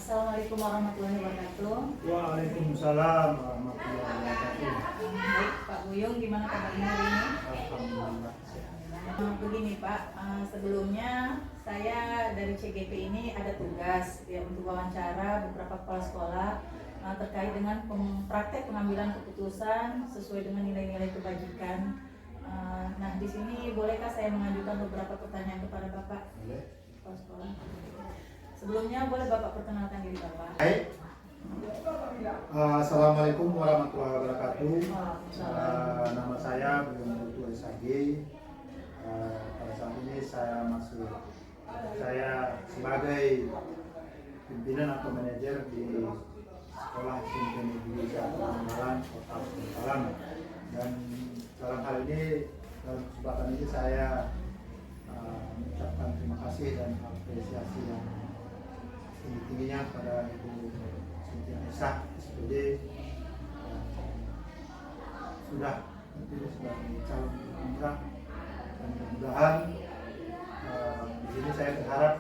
Assalamualaikum warahmatullahi wabarakatuh. Waalaikumsalam warahmatullahi wabarakatuh. Baik, Pak Buyung, gimana kabarnya hari ini? Alhamdulillah. Begini Pak, sebelumnya saya dari CGP ini ada tugas ya untuk wawancara beberapa kepala sekolah terkait dengan praktek pengambilan keputusan sesuai dengan nilai-nilai kebajikan. Nah, di sini bolehkah saya mengajukan beberapa pertanyaan kepada Bapak kepala sekolah? Sebelumnya boleh Bapak perkenalkan diri Bapak. Baik. Assalamualaikum warahmatullahi wabarakatuh. Nama saya Buyung Putu SAG. Pada saat ini saya sebagai pimpinan atau manajer di Sekolah SMP Negeri 1 Ungaran, Kota Bengkalan. Dan dalam hal ini, dalam kesempatan ini saya mengucapkan terima kasih dan apresiasi yang tinggi-tingginya pada Ibu Sintia Aisyah SPD sudah terpilih sebagai calon penggerak, dan mudah-mudahan di sini saya berharap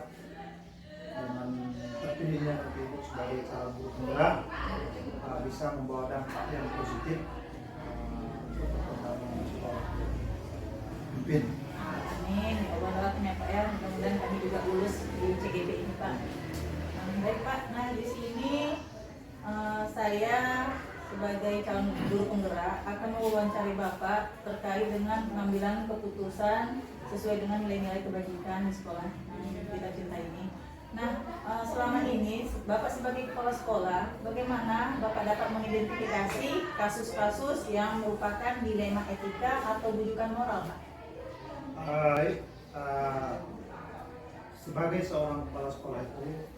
dengan terpilihnya Ibu sebagai calon guru penggerak bisa membawa dampak yang positif untuk perkembangan sekolah pimpin. Amin, ya Allah ya Pak ya, mudah-mudahan kami juga lulus di CGP ini Pak. Baik Pak, nah di sini saya sebagai calon guru penggerak akan mewawancari Bapak terkait dengan pengambilan keputusan sesuai dengan nilai-nilai kebajikan di sekolah yang kita cintai ini. Nah, selama ini Bapak sebagai kepala sekolah, bagaimana Bapak dapat mengidentifikasi kasus-kasus yang merupakan dilema etika atau bujukan moral, Pak? Sebagai seorang kepala sekolah itu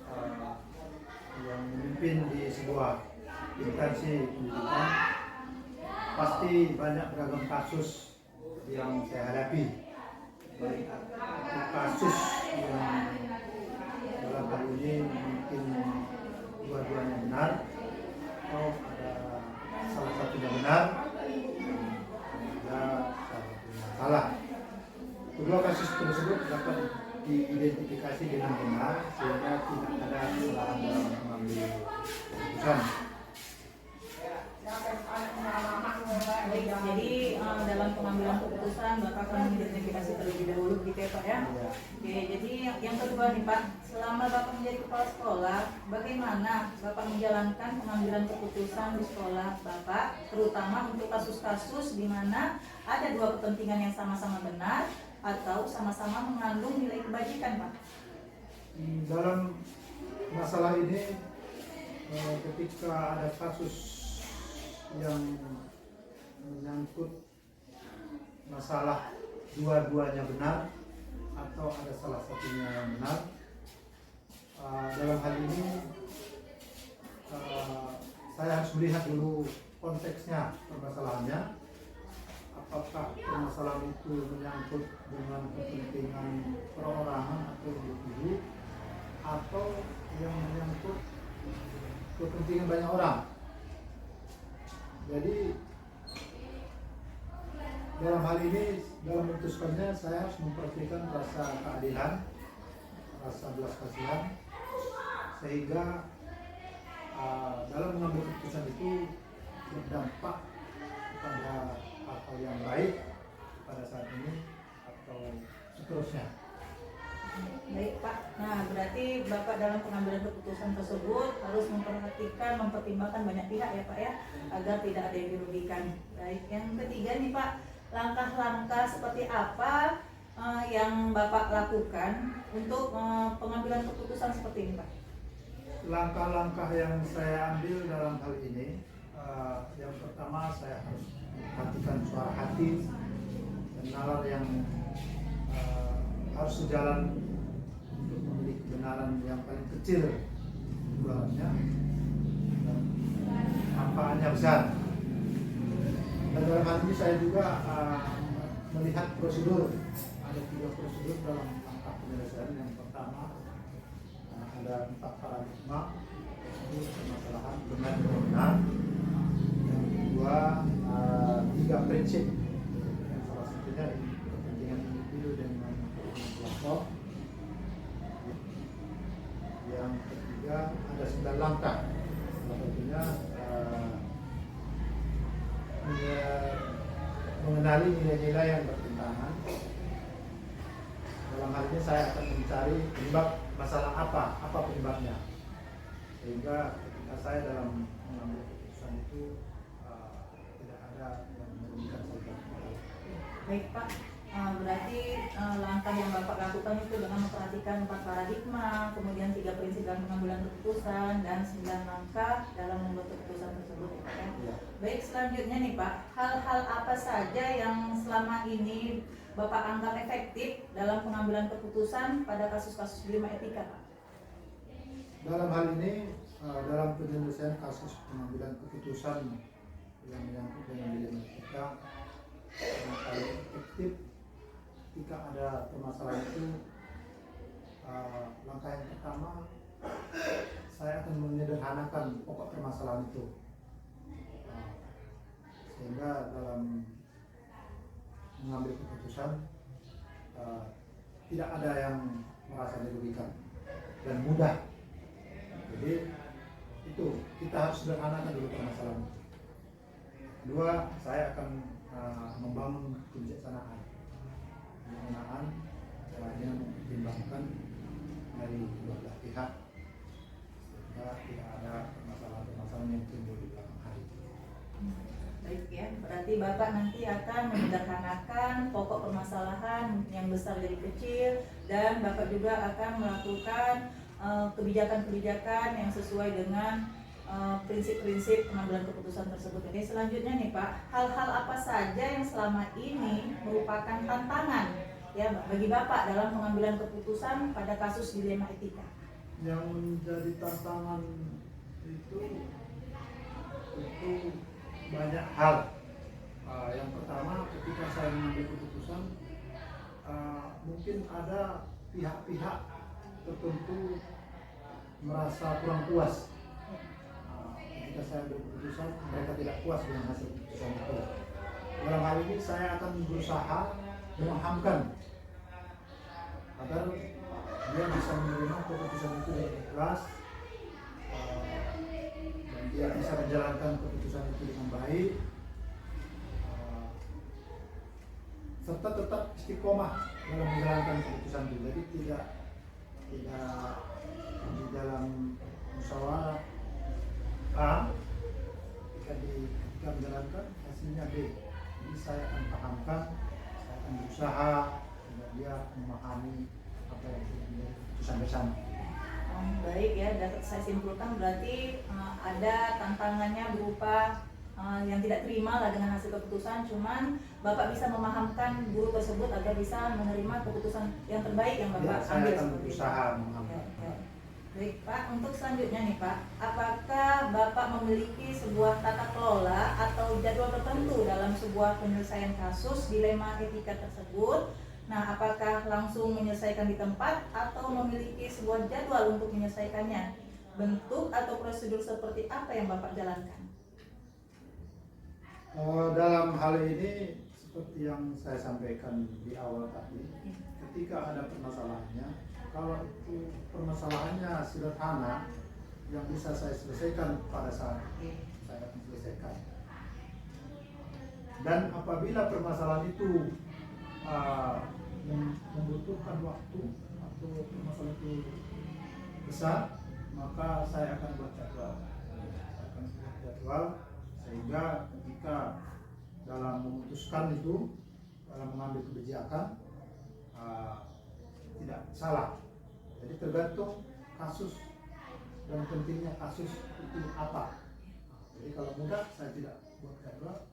yang memimpin di sebuah instansi pendidikan, pasti banyak beragam kasus yang saya hadapi. Baik itu kasus yang dalam hal ini mungkin dua-duanya benar atau ada salah satunya benar dan ada salah satunya salah. Kedua kasus tersebut dapat diidentifikasi dengan benar sehingga tidak ada kesalahan dalam mengambil keputusan. Jadi dalam pengambilan keputusan Bapak akan mengidentifikasi terlebih dahulu gitu ya Pak ya? Ya. Oke, jadi yang kedua nih Pak, selama Bapak menjadi kepala sekolah, bagaimana Bapak menjalankan pengambilan keputusan di sekolah Bapak, terutama untuk kasus-kasus di mana ada dua kepentingan yang sama-sama benar atau sama-sama mengandung nilai kebajikan Pak? Dalam masalah ini ketika ada kasus yang menyangkut masalah dua-duanya benar atau ada salah satunya yang benar, dalam hal ini saya harus melihat dulu konteksnya permasalahannya. Apakah permasalahan itu menyangkut dengan kepentingan perorangan atau individu atau yang menyangkut kepentingan banyak orang. Jadi dalam hal ini, dalam memutuskannya saya harus memperhatikan rasa keadilan, rasa belas kasihan, sehingga dalam mengambil keputusan itu berdampak kepada hal yang baik pada saat ini atau seterusnya. Baik Pak, nah berarti Bapak dalam pengambilan keputusan tersebut harus mempertimbangkan banyak pihak ya Pak ya, agar tidak ada yang dirugikan. Baik, yang ketiga nih Pak, langkah-langkah seperti apa yang Bapak lakukan untuk pengambilan keputusan seperti ini Pak? Langkah-langkah yang saya ambil dalam hal ini, yang pertama saya harus memperhatikan suara hati dan nalar yang harus sejalan untuk memiliki kebenaran yang paling kecil jumlahnya dan manfaatnya besar. Dan dalam hal ini saya juga melihat prosedur, ada 3 prosedur dalam langkah penyelesaian. Yang pertama ada 4 paradigma, itu permasalahan benar dan benar. Yang kedua 3 prinsip, yang salah satunya kepentingan individu dengan kelompok. Yang ketiga ada 9 langkah. Salah satunya mengenali nilai-nilai yang bertentangan. Dalam hal ini saya akan mencari penyebab masalah apa penyebabnya. Sehingga ketika saya dalam mengambil keputusan itu tidak ada yang merugikan saya. Baik Pak, berarti langkah yang Bapak lakukan itu dengan memperhatikan 4 paradigma, kemudian 3 prinsip dalam pengambilan keputusan, dan 9 langkah dalam membuat keputusan tersebut ya Pak ya. Ya. Baik, selanjutnya nih Pak, hal-hal apa saja yang selama ini Bapak anggap efektif dalam pengambilan keputusan pada kasus-kasus dilema etika Pak? Dalam hal ini, dalam penyelesaian kasus pengambilan keputusan yang menyangkut dengan dilema etika, yang paling efektif ketika ada permasalahan itu, langkah yang pertama saya akan menyederhanakan pokok permasalahan itu, sehingga dalam mengambil keputusan tidak ada yang merasa dirugikan dan mudah. Jadi itu kita harus sederhanakan dulu permasalahan. Kedua, saya akan membangun kebijaksanaan caranya mempertimbangkan dari kedua belah pihak sehingga tidak ada permasalahan yang timbul di belakang hari. Baik ya, berarti Bapak nanti akan menyederhanakan pokok permasalahan yang besar jadi kecil, dan Bapak juga akan melakukan kebijakan-kebijakan yang sesuai dengan prinsip-prinsip pengambilan keputusan tersebut. Oke, selanjutnya nih Pak, hal-hal apa saja yang selama ini merupakan tantangan ya bagi Bapak dalam pengambilan keputusan pada kasus dilema etika? Yang menjadi tantangan itu banyak hal. Yang pertama, ketika saya mengambil keputusan, mungkin ada pihak-pihak tertentu merasa kurang puas. Ketika saya ambil keputusan, mereka tidak puas dengan hasil keputusan itu. Dalam hal ini saya akan berusaha memahamkan agar dia bisa menerima keputusan itu dengan ikhlas, dan dia bisa menjalankan keputusan itu dengan baik, serta tetap istiqomah dalam menjalankan keputusan itu. Jadi tidak di dalam musyawarah A, ketika menjalankan hasilnya B. Jadi saya akan pahamkan, saya akan berusaha sehingga dia memahami apa yang menjadi keputusan bersama. Baik ya, dapat saya simpulkan berarti ada tantangannya berupa yang tidak terima lah dengan hasil keputusan, cuman Bapak bisa memahamkan guru tersebut agar bisa menerima keputusan yang terbaik yang Bapak saya ambil. akan berusaha memahamkan. Baik Pak, untuk selanjutnya nih Pak, apakah Bapak memiliki sebuah tata kelola atau jadwal tertentu dalam sebuah penyelesaian kasus dilema etika tersebut? Nah, apakah langsung menyelesaikan di tempat atau memiliki sebuah jadwal untuk menyelesaikannya? Bentuk atau prosedur seperti apa yang Bapak jalankan? Dalam hal ini seperti yang saya sampaikan di awal tadi, ketika ada permasalahannya, kalau itu permasalahannya sederhana yang bisa saya selesaikan pada saat saya akan selesaikan. Dan apabila permasalahan itu membutuhkan waktu atau permasalahan itu besar, maka saya akan buat jadwal. Sehingga ketika dalam memutuskan itu, dalam mengambil kebijakan, tidak salah. Jadi tergantung kasus dan pentingnya kasus itu apa. Jadi kalau mudah saya tidak buat jadwal,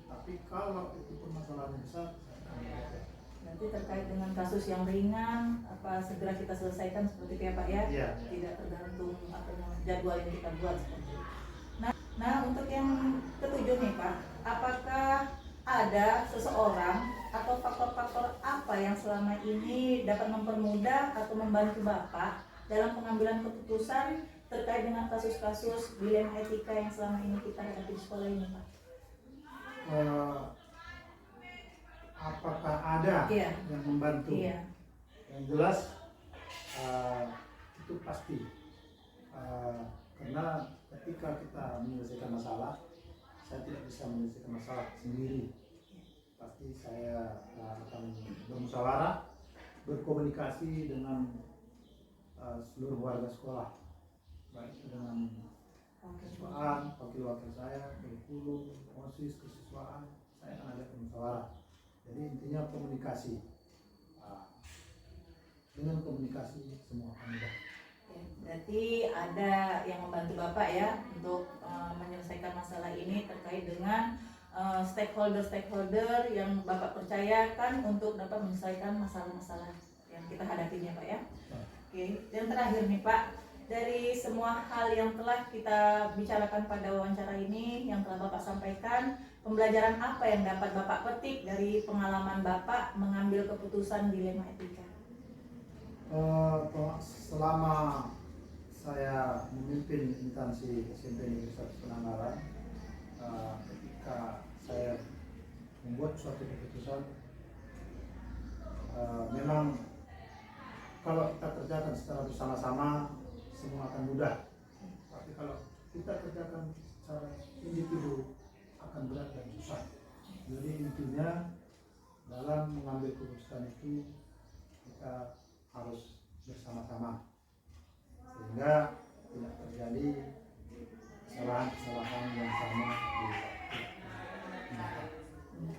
tapi kalau itu permasalahan besar saya akan buat jadwal. Nanti terkait dengan kasus yang ringan, apa segera kita selesaikan seperti itu ya Pak ya? Iya. Tidak tergantung jadwal yang kita buat seperti itu. Nah, untuk yang ketujuh nih Pak, apakah ada seseorang atau faktor-faktor apa yang selama ini dapat mempermudah atau membantu Bapak dalam pengambilan keputusan terkait dengan kasus-kasus dilema etika yang selama ini kita hadapi di sekolah ini Pak? Apakah ada yang membantu? Iya. Yang jelas itu pasti Karena ketika kita menyelesaikan masalah, saya tidak bisa menyelesaikan masalah sendiri. Pasti saya akan bermusyawarah, berkomunikasi dengan seluruh warga sekolah, baik itu dengan kesiswaan, wakil-wakil saya, kurikulum, OSIS, kesiswaan, saya akan ada musyawarah. Jadi intinya komunikasi. Dengan komunikasi semua akan mudah. Berarti ada yang membantu Bapak ya untuk menyelesaikan masalah ini terkait dengan stakeholder yang Bapak percayakan untuk dapat menyelesaikan masalah-masalah yang kita hadapi ya Pak ya. Oke, yang terakhir nih Pak, dari semua hal yang telah kita bicarakan pada wawancara ini, yang telah Bapak sampaikan, pembelajaran apa yang dapat Bapak petik dari pengalaman Bapak mengambil keputusan dilema etika? Selama saya memimpin instansi SMP Negeri 1 Penanggalan, ketika saya membuat suatu keputusan, memang kalau kita kerjakan secara bersama-sama semua akan mudah. Tapi kalau kita kerjakan secara individu akan berat dan susah. Jadi intinya dalam mengambil keputusan itu kita harus bersama-sama sehingga tidak terjadi kesalahan-kesalahan yang sama di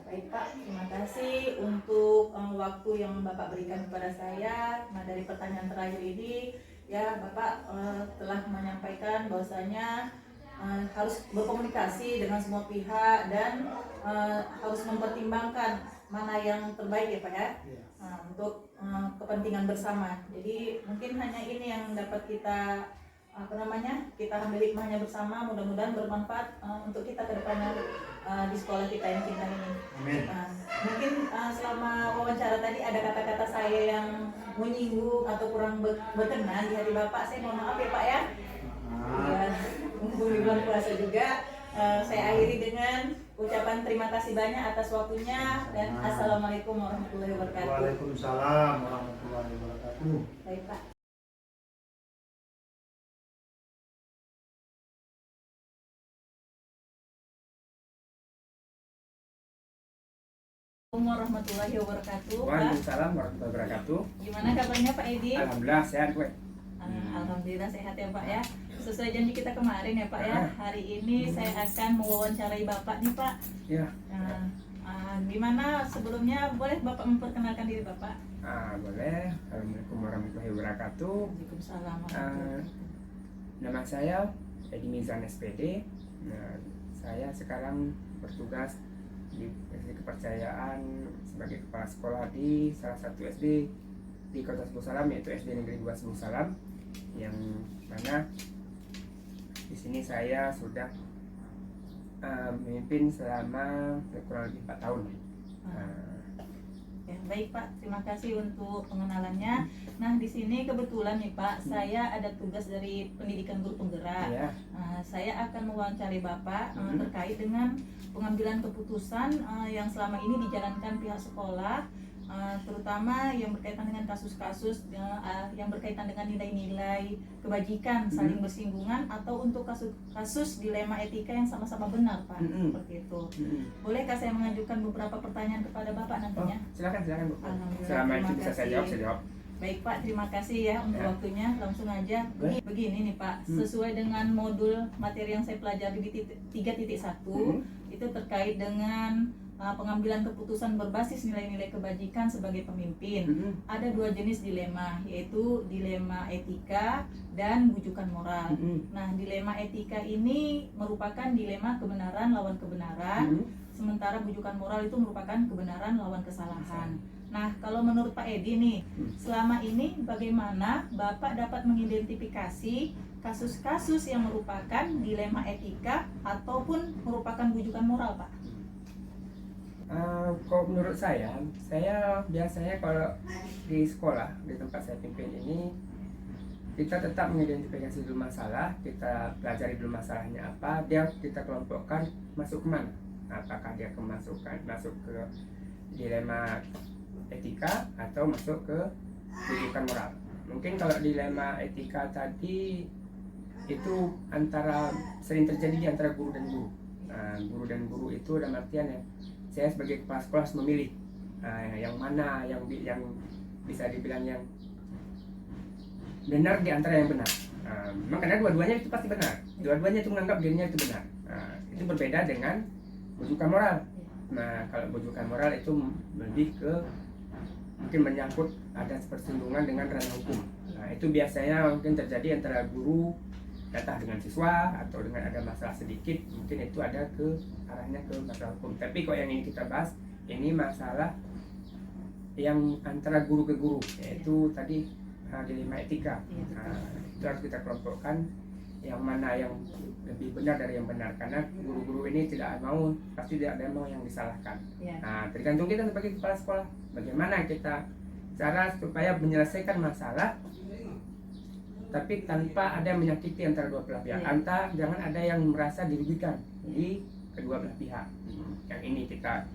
Baik Pak, terima kasih untuk waktu yang Bapak berikan kepada saya. Nah dari pertanyaan terakhir ini ya Bapak telah menyampaikan bahwasanya harus berkomunikasi dengan semua pihak dan harus mempertimbangkan mana yang terbaik ya Pak ya, untuk kepentingan bersama. Jadi mungkin hanya ini yang dapat kita kita ambil hikmahnya bersama, mudah-mudahan bermanfaat untuk kita ke depannya di sekolah kita yang cinta ini. Amin. Mungkin selama wawancara tadi ada kata-kata saya yang menyinggung atau kurang berkenan di hati Bapak, saya mohon maaf ya Pak ya. Ya, mumpung di bulan puasa juga, saya akhiri dengan ucapan terima kasih banyak atas waktunya dan assalamualaikum warahmatullahi wabarakatuh. Waalaikumsalam warahmatullahi wabarakatuh. Baik Pak. Assalamualaikum warahmatullahi wabarakatuh. Pak, Waalaikumsalam warahmatullahi wabarakatuh. gimana kabarnya Pak Edi? Alhamdulillah sehat gue. Alhamdulillah sehat ya Pak ya. Sesuai janji kita kemarin ya Pak ya, hari ini saya akan mewawancarai Bapak nih Pak. Ya. Gimana sebelumnya boleh Bapak memperkenalkan diri Bapak? Boleh. Assalamualaikum warahmatullahi wabarakatuh. Waalaikumsalam. Nama saya Edi Mizan SPD. Nah, saya sekarang bertugas di kepercayaan sebagai kepala sekolah di salah satu SD di Kota Sebu Salam, yaitu SD Negeri 2 Sebu Salam, yang mana di sini saya sudah memimpin selama kurang lebih 4 tahun. Ya, baik Pak, terima kasih untuk pengenalannya. Nah di sini kebetulan nih Pak, saya ada tugas dari pendidikan guru penggerak. Ya. Saya akan mewawancari Bapak terkait dengan pengambilan keputusan yang selama ini dijalankan pihak sekolah, terutama yang berkaitan dengan kasus-kasus yang berkaitan dengan nilai-nilai kebajikan saling bersinggungan atau untuk kasus dilema etika yang sama-sama benar Pak, seperti itu. Bolehkah saya mengajukan beberapa pertanyaan kepada Bapak nantinya? Silakan Bu. Alhamdulillah, Selama terima itu bisa saya jawab, kasih. saya jawab. Baik Pak, terima kasih ya untuk waktunya. Langsung aja. Begini nih Pak, sesuai dengan modul materi yang saya pelajari di 3.1 itu terkait dengan pengambilan keputusan berbasis nilai-nilai kebajikan sebagai pemimpin. Ada 2 jenis dilema, yaitu dilema etika dan bujukan moral. Nah, dilema etika ini merupakan dilema kebenaran lawan kebenaran, sementara bujukan moral itu merupakan kebenaran lawan kesalahan. Nah, kalau menurut Pak Edi nih, selama ini bagaimana Bapak dapat mengidentifikasi kasus-kasus yang merupakan dilema etika ataupun merupakan bujukan moral, Pak? Kalau menurut saya biasanya kalau di sekolah, di tempat saya pimpin ini, kita tetap mengidentifikasi dulu masalah, kita pelajari dulu masalahnya apa, dia kita kelompokkan masuk kemana. Apakah dia masuk ke dilema etika atau masuk ke bujukan moral. Mungkin kalau dilema etika tadi itu sering terjadi di antara guru dan guru. Guru dan guru itu dalam artian ya, saya sebagai kepala sekolah harus memilih yang mana yang bisa dibilang yang benar di antara yang benar. Memang karena dua-duanya itu pasti benar, dua-duanya itu menganggap dirinya itu benar. Itu berbeda dengan bujukan moral. Nah, kalau bujukan moral itu lebih ke mungkin menyangkut ada persinggungan dengan ranah hukum. Nah, itu biasanya mungkin terjadi antara guru datang dengan siswa atau dengan ada masalah sedikit, mungkin itu ada arahnya ke masalah hukum. Tapi kok yang ini kita bahas, ini masalah yang antara guru ke guru, yaitu tadi dilema etika. Itu harus kita kelompokkan yang mana yang lebih benar dari yang benar, karena guru-guru ini pasti tidak ada mau yang disalahkan. Tergantung kita sebagai kepala sekolah, bagaimana kita cara supaya menyelesaikan masalah tapi tanpa ada yang menyakiti antara dua belah pihak. Jangan ada yang merasa dirugikan di kedua belah pihak. Yang ini kita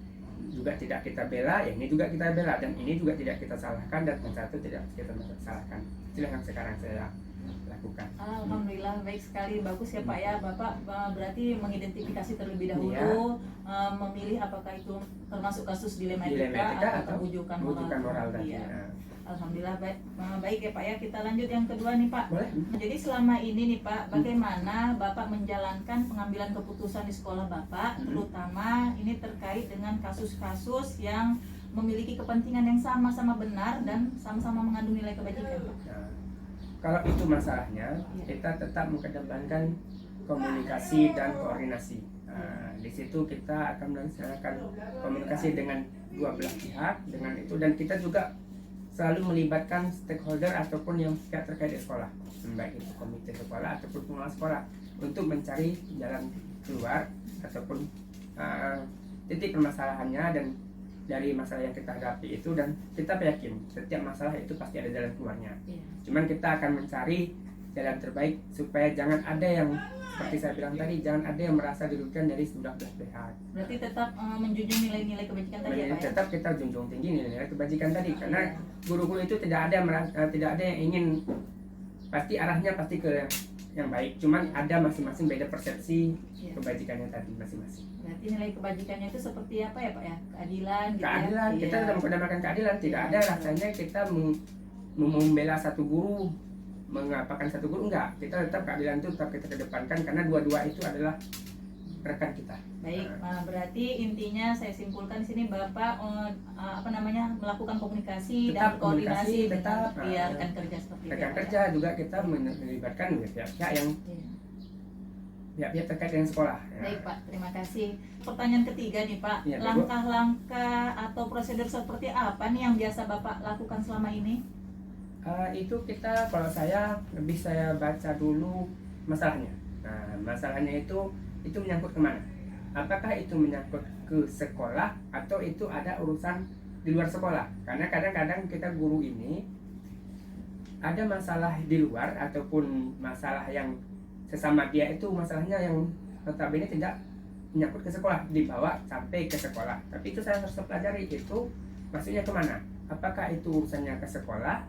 juga tidak kita bela, yang ini juga kita bela, dan ini juga tidak kita salahkan, dan yang satu tidak kita salahkan. Itulah yang sekarang saya lakukan. Alhamdulillah, baik sekali, bagus ya Pak ya. Bapak berarti mengidentifikasi terlebih dahulu, memilih apakah itu termasuk kasus dilema etika atau bujukan moral tadi. Alhamdulillah, baik ya Pak ya. Kita lanjut yang kedua nih Pak. Boleh. Jadi selama ini nih Pak, bagaimana Bapak menjalankan pengambilan keputusan di sekolah Bapak, terutama ini terkait dengan kasus-kasus yang memiliki kepentingan yang sama-sama benar dan sama-sama mengandung nilai kebajikan Pak? Kalau itu masalahnya, kita tetap mengedepankan komunikasi dan koordinasi. Di situ kita akan melaksanakan komunikasi dengan dua belah pihak dengan itu, dan kita juga selalu melibatkan stakeholder ataupun yang pihak terkait di sekolah, baik itu komite sekolah ataupun pengelola sekolah, untuk mencari jalan keluar ataupun titik permasalahannya dan dari masalah yang kita hadapi itu, dan kita yakin setiap masalah itu pasti ada jalan keluarnya. Cuman kita akan mencari jalan terbaik supaya jangan ada yang seperti saya bilang tadi, jangan ada yang merasa dirugikan dari sebelah pihak. Berarti tetap menjunjung nilai-nilai kebajikan tadi ya Pak ya? Tetap kita junjung tinggi nilai-nilai kebajikan tadi, karena guru-guru itu tidak ada yang ingin, pasti arahnya pasti ke yang baik, cuman ada masing-masing beda persepsi kebajikannya tadi masing-masing. Berarti nilai kebajikannya itu seperti apa ya Pak ya? Keadilan gitu keadilan, ya? Kita tetap menggunakan keadilan, tidak ada rasanya kita membela satu guru, mengapakan satu guru, enggak. Kita tetap keadilan itu tetap kita kedepankan, karena dua-dua itu adalah rekan kita. Baik, berarti intinya saya simpulkan di sini Bapak melakukan komunikasi dan koordinasi dengan rekan kerja seperti itu. Rekan kerja juga kita melibatkan pihak-pihak yang pihak-pihak terkait dengan sekolah. Baik Pak, terima kasih. Pertanyaan ketiga nih Pak, langkah-langkah atau prosedur seperti apa nih yang biasa Bapak lakukan selama ini? Itu kalau saya baca dulu masalahnya. Nah, masalahnya itu menyangkut kemana? Apakah itu menyangkut ke sekolah atau itu ada urusan di luar sekolah? Karena kadang-kadang kita guru ini ada masalah di luar ataupun masalah yang sesama dia itu masalahnya yang notabene tidak menyangkut ke sekolah, dibawa sampai ke sekolah. Tapi itu saya harus pelajari itu maksudnya kemana? Apakah itu urusannya ke sekolah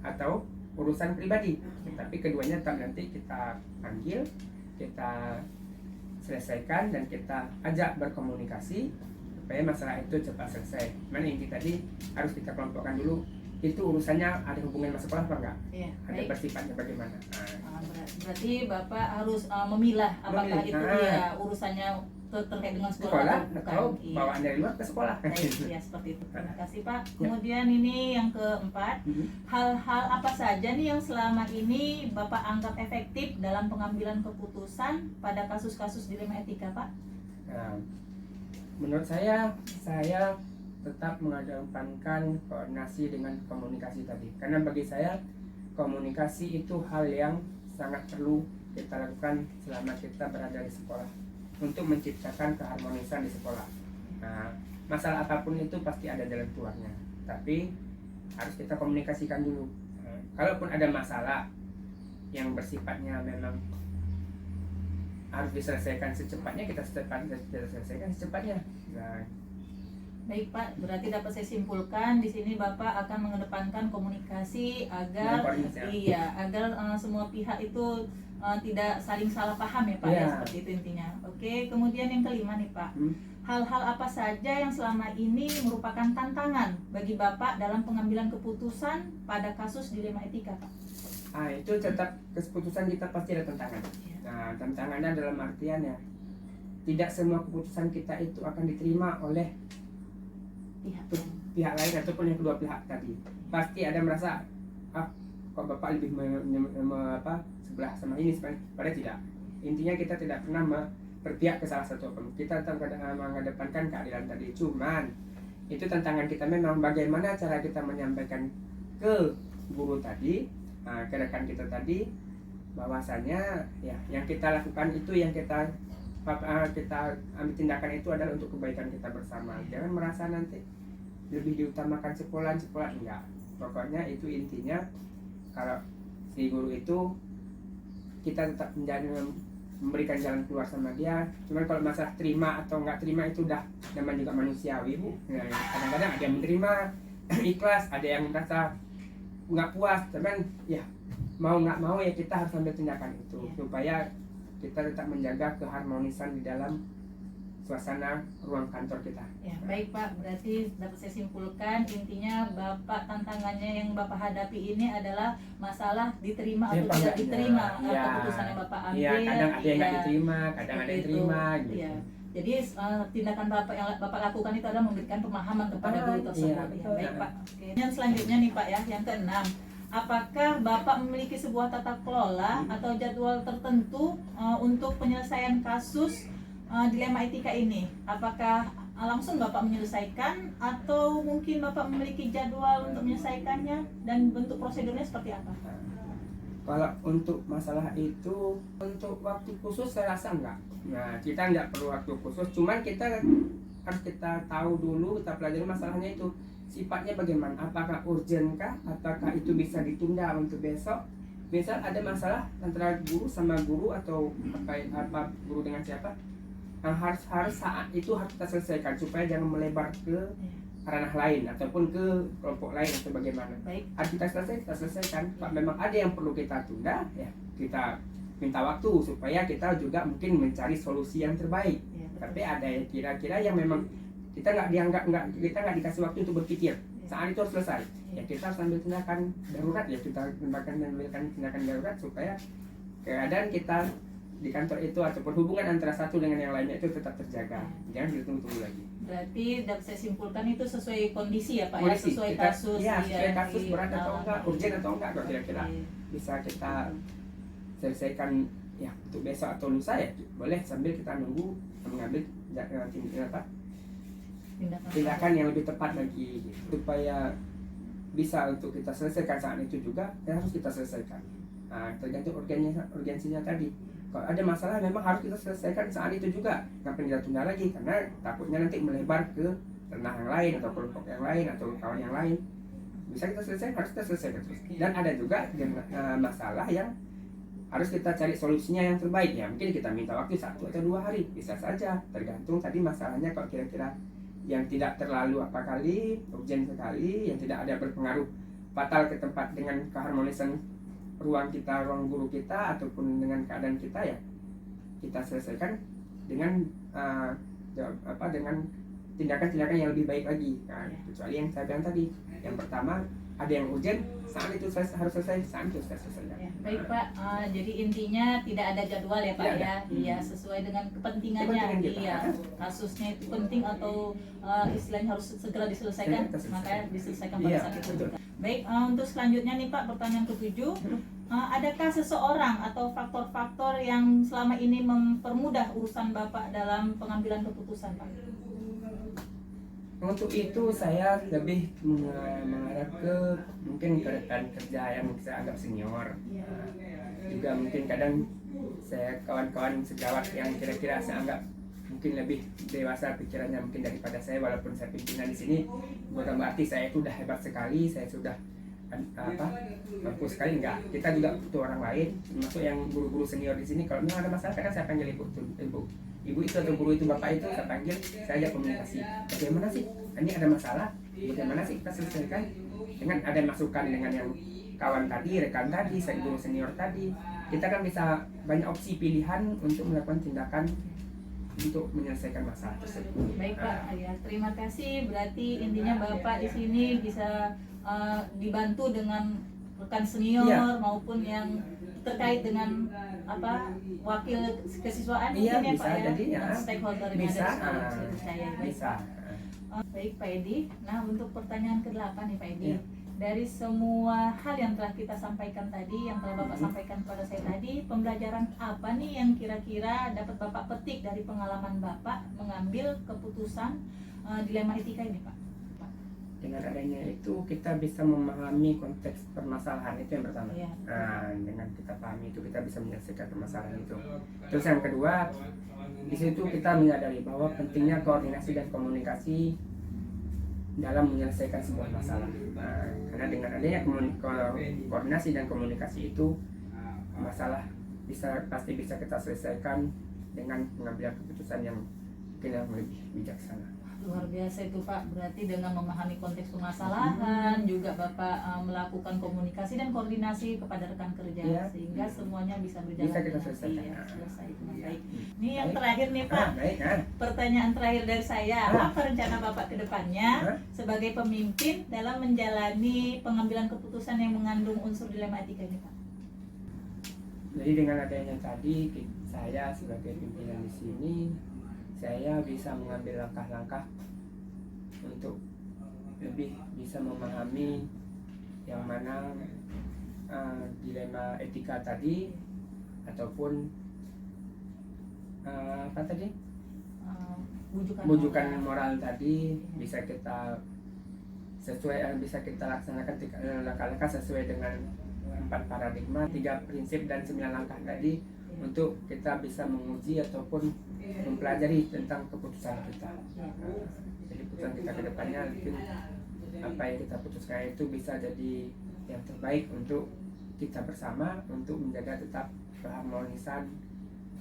atau urusan pribadi? Tapi keduanya tetap nanti kita panggil, kita selesaikan, dan kita ajak berkomunikasi supaya masalah itu cepat selesai. Mana inti tadi harus kita kelompokkan dulu, itu urusannya ada hubungan sama sekolah apa enggak? Ada bersifatnya bagaimana? Berarti Bapak harus memilah apakah itu urusannya terkait dengan sekolah atau bawaan dari luar ke sekolah. Ya, seperti itu. Terima kasih Pak. Kemudian ini yang keempat, hal-hal apa saja nih yang selama ini Bapak anggap efektif dalam pengambilan keputusan pada kasus-kasus dilema etika Pak? Menurut saya tetap mengedepankan koordinasi dengan komunikasi tadi, karena bagi saya komunikasi itu hal yang sangat perlu kita lakukan selama kita berada di sekolah untuk menciptakan keharmonisan di sekolah. Nah, masalah apapun itu pasti ada jalan keluarnya, tapi harus kita komunikasikan dulu. Kalaupun ada masalah yang bersifatnya memang harus diselesaikan secepatnya, kita selesaikan secepatnya. Baik Pak, berarti dapat saya simpulkan di sini Bapak akan mengedepankan komunikasi agar agar semua pihak itu tidak saling salah paham ya Pak ya, Iya. seperti itu intinya. Oke, kemudian yang kelima nih Pak. Hmm. Hal-hal apa saja yang selama ini merupakan tantangan bagi Bapak dalam pengambilan keputusan pada kasus dilema etika Pak? Itu tetap keputusan kita pasti ada tantangan. Iya. Nah, tantangannya dalam artian ya, tidak semua keputusan kita itu akan diterima oleh Pihak pihak lain ataupun yang kedua pihak tadi. Pasti ada merasa, kok Bapak lebih sebelah sama ini sebenarnya. Padahal tidak. Intinya kita tidak pernah berpihak ke salah satu pun. Kita tetap mengedepankan keadilan tadi. Cuman itu tantangan kita memang bagaimana cara kita menyampaikan ke guru tadi, ke rekan kita tadi, bahwasanya ya yang kita lakukan itu, yang kita ambil tindakan itu adalah untuk kebaikan kita bersama. Jangan merasa nanti lebih diutamakan sekolah enggak. Pokoknya itu intinya, kalau si guru itu kita tetap memberikan jalan keluar sama dia. Cuman kalau masalah terima atau nggak terima itu udah namanya juga manusiawi Bu. Nah, kadang-kadang ada yang menerima ikhlas, ada yang merasa nggak puas. Cuman ya mau nggak mau ya kita harus ambil tindakan itu supaya kita tetap menjaga keharmonisan di dalam suasana ruang kantor kita. Ya, baik Pak, berarti dapat saya simpulkan intinya Bapak tantangannya yang Bapak hadapi ini adalah masalah diterima atau tidak diterima keputusan yang Bapak ambil. Iya, kadang ada yang nggak diterima, kadang ada yang diterima gitu. Iya. Jadi tindakan Bapak yang Bapak lakukan itu adalah memberikan pemahaman kepada guru tersebut. Iya, Ya, baik Pak. Oke. Yang selanjutnya nih Pak ya, yang keenam. Apakah Bapak memiliki sebuah tata kelola atau jadwal tertentu untuk penyelesaian kasus dilema etika ini? Apakah langsung Bapak menyelesaikan atau mungkin Bapak memiliki jadwal untuk menyelesaikannya dan bentuk prosedurnya seperti apa? Kalau untuk masalah itu, untuk waktu khusus saya rasa enggak. Nah, kita enggak perlu waktu khusus, cuman kita harus kita tahu dulu, kita pelajari masalahnya itu sifatnya bagaimana, apakah urgent kah, apakah itu bisa ditunda untuk besok. Misal ada masalah antara guru sama guru atau apa guru dengan siapa, yang harus saat itu harus kita selesaikan supaya jangan melebar ke ranah lain ataupun ke kelompok lain atau bagaimana. Baik. Harus kita selesaikan. Kalau memang ada yang perlu kita tunda, ya kita minta waktu supaya kita juga mungkin mencari solusi yang terbaik. Ya, Tapi ada yang kira-kira yang memang kita nggak dikasih waktu untuk berpikir. Saat itu harus selesai. Ya kita harus ambil tindakan darurat, ya kita ambilkan tindakan darurat supaya keadaan kita di kantor itu ataupun hubungan antara satu dengan yang lainnya itu tetap terjaga. Jangan ditunggu-tunggu lagi. Berarti dapat saya simpulkan itu sesuai kondisi ya Pak ya, Kondisi, sesuai kita- kasus. ya, sesuai kasus berat atau alami. enggak, urgent atau enggak, kalau kira-kira Oke. bisa kita selesaikan ya untuk besok atau lusa, ya boleh sambil kita nunggu mengambil tindakan yang lebih tepat lagi gitu. Supaya bisa untuk kita selesaikan saat itu juga ya harus kita selesaikan. Nah, tergantung urgensinya tadi. Kalau ada masalah memang harus kita selesaikan saat itu juga. Ngapain kita tunda lagi, karena takutnya nanti melebar ke ranah yang lain atau kelompok yang lain atau kawan yang lain. Bisa kita selesaikan, harus kita selesaikan terus. Dan ada juga masalah yang harus kita cari solusinya yang terbaik. Ya mungkin kita minta waktu 1 atau 2 hari, bisa saja, tergantung tadi masalahnya. Kalau kira-kira yang tidak terlalu urgent sekali, yang tidak ada berpengaruh fatal ke tempat dengan keharmonisan ruang kita, ruang guru kita ataupun dengan keadaan kita, ya kita selesaikan dengan dengan tindakan-tindakan yang lebih baik lagi. Nah, kecuali yang saya bilang tadi, yang pertama ada yang urgent, saat itu harus selesai, saat itu saya selesaikan. Ya, baik Pak, jadi intinya tidak ada jadwal ya Pak ya, iya sesuai dengan kepentingannya. Kepentingan kita. Iya, kasusnya itu penting atau istilahnya harus segera diselesaikan, Kita selesaikan. makanya diselesaikan pada Iya, saat itu. betul. Baik, untuk selanjutnya nih Pak, pertanyaan ke-7, adakah seseorang atau faktor-faktor yang selama ini mempermudah urusan Bapak dalam pengambilan keputusan Pak? Untuk itu saya lebih mengarah ke mungkin ke rekan kerja yang saya anggap senior. Juga mungkin kadang saya kawan-kawan sejawat yang kira-kira saya anggap mungkin lebih dewasa pikirannya mungkin daripada saya, walaupun saya pimpinan di sini, bukan berarti saya itu udah hebat sekali, saya sudah mampu sekali, enggak. Kita juga butuh orang lain, termasuk yang guru-guru senior di sini. Kalau memang ada masalah, kadang saya panggil ibu itu atau guru itu, bapak itu, saya panggil, saya ajak komunikasi. Bagaimana sih? Ini ada masalah, bagaimana sih kita selesaikan? Dengan ada masukan dengan yang kawan tadi, rekan tadi, saya guru senior tadi. kita kan bisa banyak opsi pilihan untuk melakukan tindakan untuk menyelesaikan masalah tersebut. Baik Pak, ya terima kasih. Berarti intinya Bapak di sini bisa dibantu dengan rekan senior Iya. maupun yang terkait dengan wakil kesiswaan Iya, mungkin ya bisa, Pak ya, jadi ya, dengan stakeholder yang bisa, ada di sekolah bisa saya. Baik, bisa. Pak. Baik Pak Edi. Nah untuk pertanyaan ke-8 nih Pak Edi. Iya. Dari semua hal yang telah kita sampaikan tadi, yang telah Bapak sampaikan kepada saya tadi, pembelajaran apa nih yang kira-kira dapat Bapak petik dari pengalaman Bapak mengambil keputusan dilema etika ini Pak? Dengan adanya itu kita bisa memahami konteks permasalahan itu yang pertama. Iya. Nah, dengan kita pahami itu kita bisa menyelesaikan permasalahan itu. Terus yang kedua, di situ kita menyadari bahwa pentingnya koordinasi dan komunikasi dalam menyelesaikan sebuah masalah. Nah, karena dengan adanya koordinasi dan komunikasi itu, masalah pasti bisa kita selesaikan dengan pengambilan keputusan yang mungkin yang lebih bijaksana. Luar biasa itu Pak, berarti dengan memahami konteks permasalahan juga Bapak melakukan komunikasi dan koordinasi kepada rekan kerja Iya. sehingga semuanya bisa berjalan Bisa kita dengan selesaikan. baik. Selesai dengan baik. Ini yang Baik. terakhir nih Pak, Baik. pertanyaan terakhir dari saya, Ah. apa rencana Bapak ke depannya Ah. sebagai pemimpin dalam menjalani pengambilan keputusan yang mengandung unsur dilema etika ini Pak? Jadi dengan adanya tadi, saya sebagai pimpinan di sini, saya bisa mengambil langkah-langkah untuk lebih bisa memahami yang mana dilema etika tadi ataupun apa tadi bujukan moral tadi bisa kita laksanakan langkah-langkah sesuai dengan 4 paradigma, 3 prinsip dan 9 langkah tadi untuk kita bisa menguji ataupun mempelajari tentang keputusan kita. Jadi keputusan kita ke depannya mungkin apa yang kita putuskan itu bisa jadi yang terbaik untuk kita bersama untuk menjaga tetap keharmonisan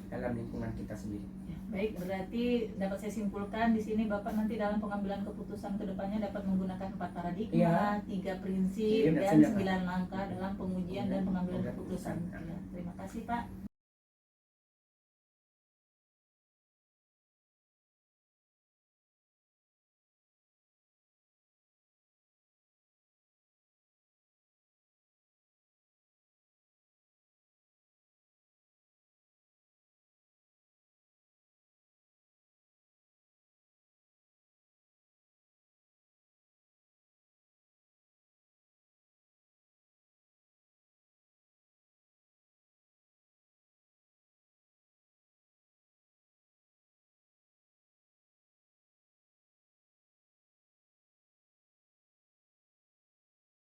dalam lingkungan kita sendiri. Baik, berarti dapat saya simpulkan di sini Bapak nanti dalam pengambilan keputusan ke depannya dapat menggunakan 4 paradigma, 3 prinsip, Iya, dan dan 9 langkah dalam pengujian dan pengambilan keputusan. Ya, terima kasih Pak.